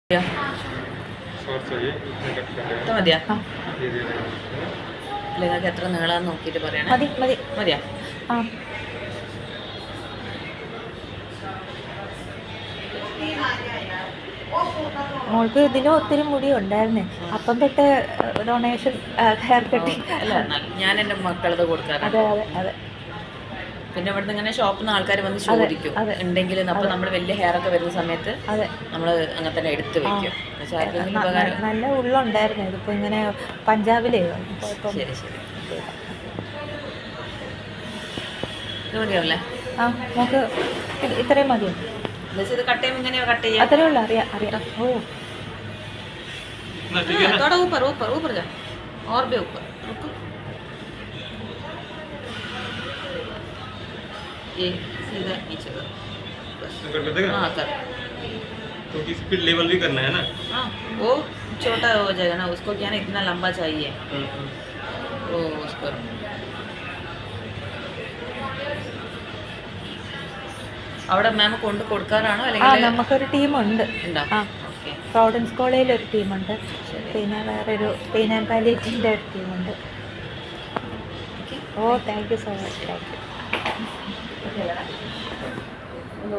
മതിയാ നിങ്ങൾക്ക് എത്ര നീളാന്ന് നോക്കിയിട്ട് പറയണേ. മതി മതി മതിയാ? ആ മോൾക്ക് ഇതിലും ഒത്തിരി മുടി ഉണ്ടായിരുന്നേ. അപ്പം തൊട്ട് ഡൊണേഷൻ ഹെയർ കട്ടിങ്. അല്ല, ഞാൻ എൻ്റെ മക്കളത് കൊടുക്കാറ്. അതെ അതെ അതെ. പിന്നെ ഇവിടുന്ന് ഇങ്ങനെ ഷോപ്പിൽ നിന്ന് ആൾക്കാർ വന്ന് ചോദിക്കും ഉണ്ടെങ്കിൽ. അപ്പോൾ നമ്മൾ വലിയ ഹെയർ ഒക്കെ വരുന്ന സമയത്ത് നമ്മൾ അങ്ങനെ തന്നെ എടുത്ത് വെക്കും. നല്ല ഉള്ളുണ്ടായിരുന്നു. ഇതിപ്പോൾ ഇങ്ങനെ പഞ്ചാബിലേ. ശരി ശരി, ഇത് മതിയാവല്ലേ? ആ നമുക്ക് ഇത്രയും മതിയോ? ഇത് കട്ട് ചെയ്യുമ്പോൾ ഇങ്ങനെയോ കട്ട് ചെയ്യാം? അത്രേ ഉള്ളൂ. അറിയാം അറിയാം. ഓ थोड़ा ऊपर ऊपर ऊपर जा, और भी ऊपर रुको। ये सीधा नीचे कर, कर देगा? हाँ कर। तो स्पीड लेवल भी करना है ना? हाँ, वो छोटा हो जाएगा ना, उसको क्या ना इतना लंबा चाहिए वो उसको। അവിടെ മാം കൊണ്ട് കൊടുക്കാറാണോ അല്ലെങ്കിൽ? നമുക്കൊരു ടീമുണ്ട്. ആ, പ്രോവിഡൻസ് കോളേജിൽ ഒരു ടീമുണ്ട്. പിന്നെ വേറൊരു പെയിൻ ആൻഡ് പാലിയേറ്റീവിൻ്റെ ഒരു ടീമുണ്ട്. Oh thank you so much. Thank U.